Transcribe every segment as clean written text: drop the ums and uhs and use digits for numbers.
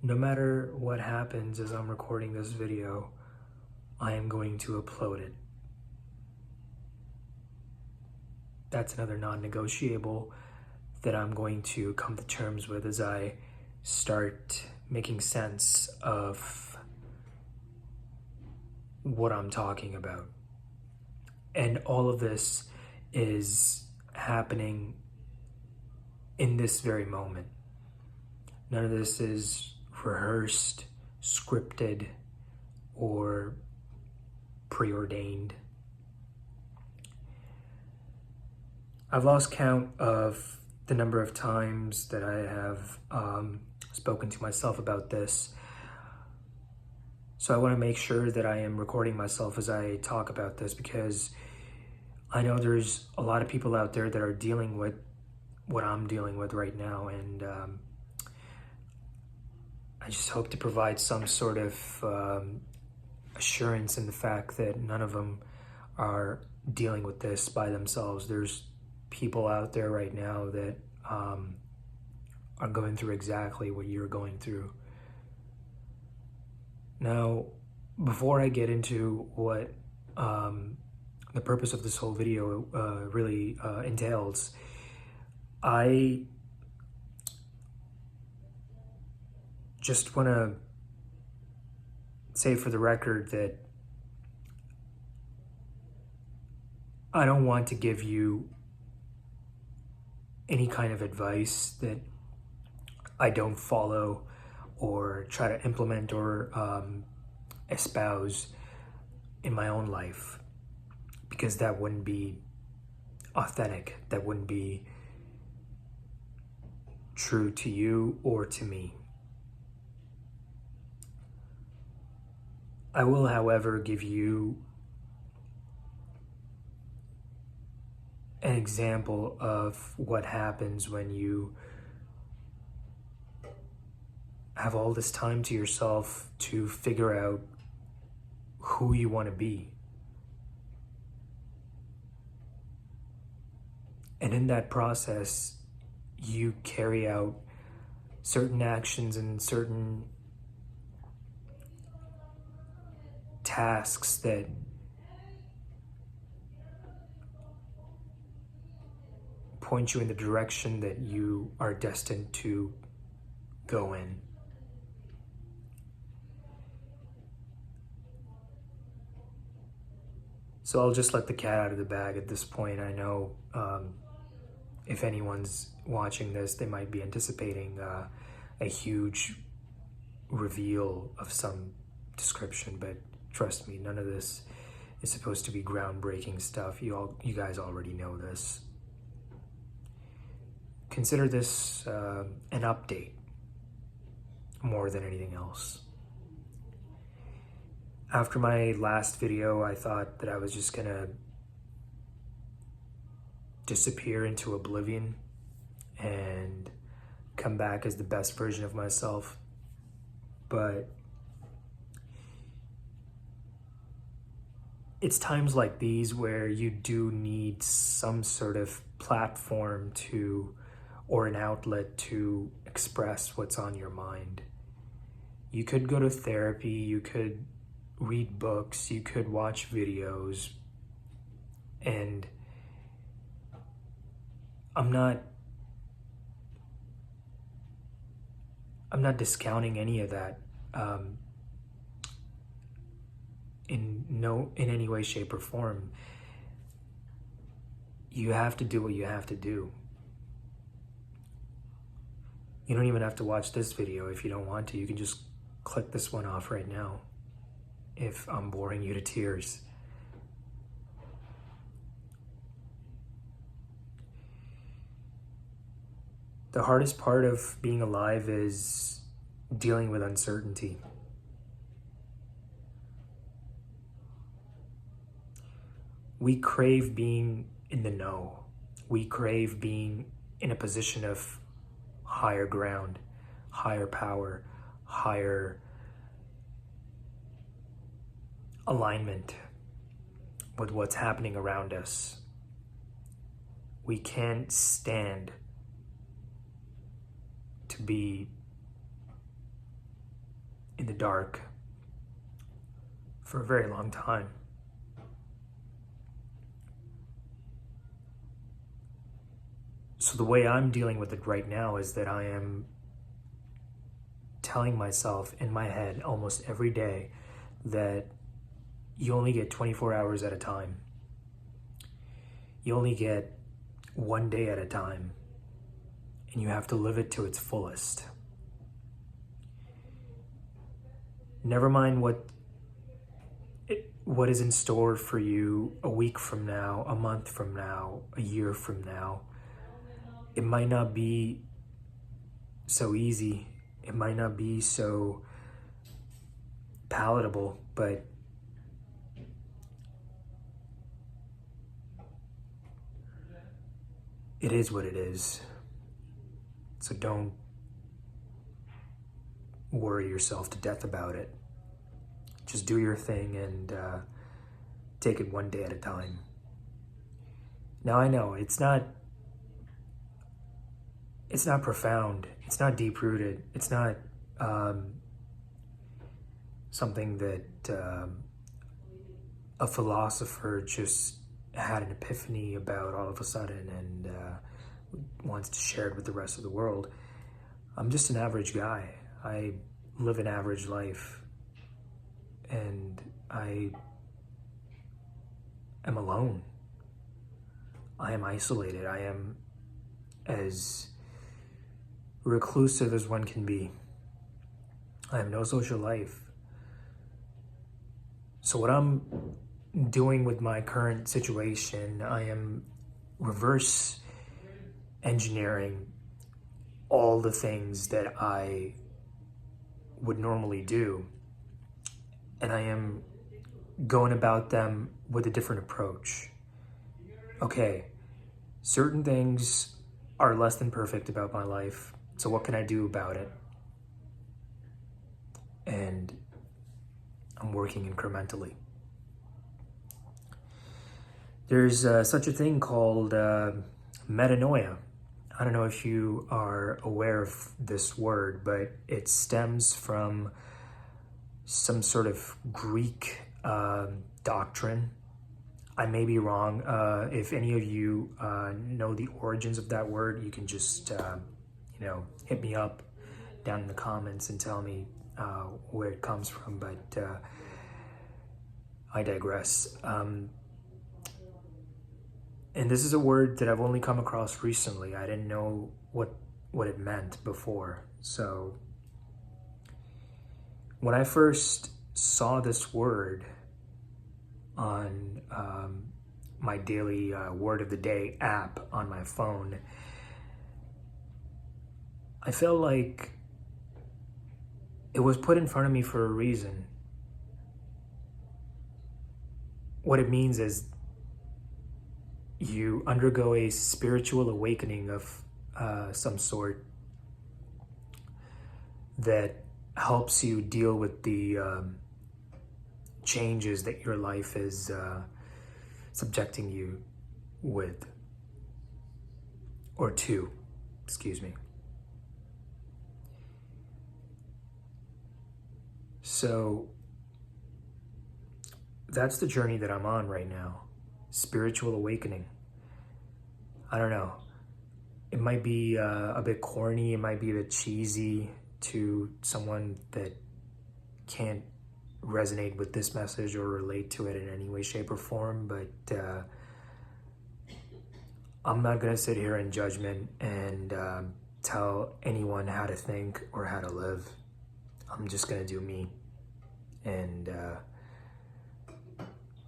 no matter what happens as I'm recording this video, I am going to upload it. That's another non-negotiable that I'm going to come to terms with as I start making sense of what I'm talking about. And all of this is happening in this very moment. None of this is rehearsed, scripted, or preordained. I've lost count of the number of times that I have spoken to myself about this. So I want to make sure that I am recording myself as I talk about this, because I know there's a lot of people out there that are dealing with what I'm dealing with right now, and I just hope to provide some sort of assurance in the fact that none of them are dealing with this by themselves. There's people out there right now that are going through exactly what you're going through. Now, before I get into what the purpose of this whole video really entails, I just want to say for the record that I don't want to give you any kind of advice that I don't follow or try to implement or espouse in my own life, because that wouldn't be authentic. That wouldn't be true to you or to me. I will, however, give you an example of what happens when you have all this time to yourself to figure out who you want to be. And in that process, you carry out certain actions and certain tasks that point you in the direction that you are destined to go in. So I'll just let the cat out of the bag at this point. I know if anyone's watching this, they might be anticipating a huge reveal of some description, but trust me, none of this is supposed to be groundbreaking stuff. You guys already know this. Consider this an update more than anything else. After my last video, I thought that I was just gonna disappear into oblivion and come back as the best version of myself. But it's times like these where you do need some sort of platform to, or an outlet to express what's on your mind. You could go to therapy, you could read books, you could watch videos, and I'm not discounting any of that in any way, shape, or form. You have to do what you have to do. You don't even have to watch this video if you don't want to. You can just click this one off right now if I'm boring you to tears. The hardest part of being alive is dealing with uncertainty. We crave being in the know. We crave being in a position of higher ground, higher power, higher alignment with what's happening around us. We can't stand to be in the dark for a very long time. So the way I'm dealing with it right now is that I am telling myself in my head almost every day that you only get 24 hours at a time. You only get one day at a time, and you have to live it to its fullest. Never mind what is in store for you a week from now, a month from now, a year from now. It might not be so easy. It might not be so palatable, but it is what it is. So don't worry yourself to death about it. Just do your thing and take it one day at a time. Now I know it's not profound. It's not deep-rooted. It's not something that a philosopher just had an epiphany about all of a sudden and wants to share it with the rest of the world. I'm just an average guy. I live an average life, and I am alone. I am isolated. I am as reclusive as one can be. I have no social life. So what I'm doing with my current situation, I am reverse engineering all the things that I would normally do, and I am going about them with a different approach. Okay, certain things are less than perfect about my life, so what can I do about it? And I'm working incrementally. There's such a thing called metanoia. I don't know if you are aware of this word, but it stems from some sort of Greek doctrine. I may be wrong. If any of you know the origins of that word, you can just hit me up down in the comments and tell me where it comes from, but I digress. And this is a word that I've only come across recently. I didn't know what it meant before. So when I first saw this word on my daily word of the day app on my phone, I felt like it was put in front of me for a reason. What it means is you undergo a spiritual awakening of some sort that helps you deal with the changes that your life is subjecting you with, or to, excuse me. So that's the journey that I'm on right now. Spiritual awakening. I don't know. It might be a bit corny. It might be a bit cheesy to someone that can't resonate with this message or relate to it in any way, shape, or form. But I'm not going to sit here in judgment and tell anyone how to think or how to live. I'm just going to do me. And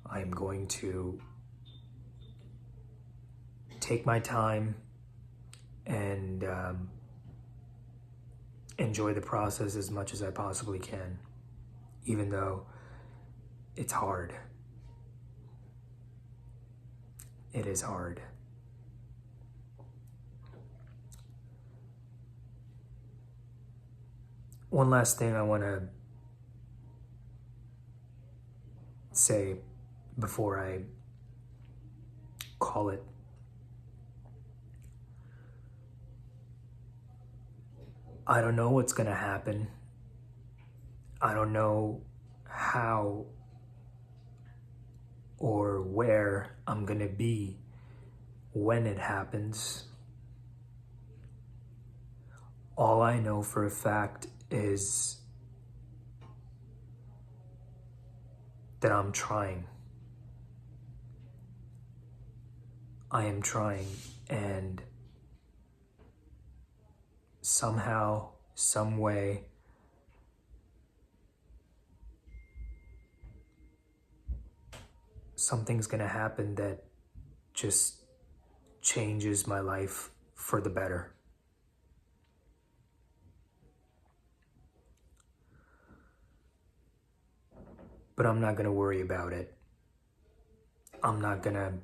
I'm going to take my time and enjoy the process as much as I possibly can, even though it's hard. It is hard. One last thing I want to say before I call it. I don't know what's going to happen. I don't know how or where I'm gonna be when it happens. All I know for a fact is that I'm trying. I am trying, and somehow, some way, something's gonna happen that just changes my life for the better. But I'm not gonna worry about it. I'm not gonna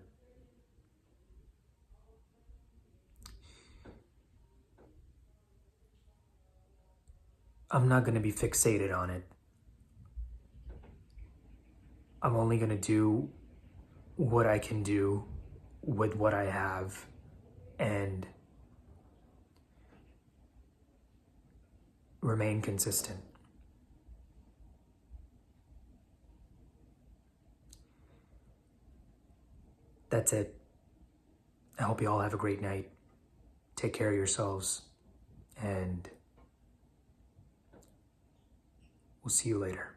be fixated on it. I'm only gonna do what I can do with what I have, and remain consistent. That's it. I hope you all have a great night. Take care of yourselves, and we'll see you later.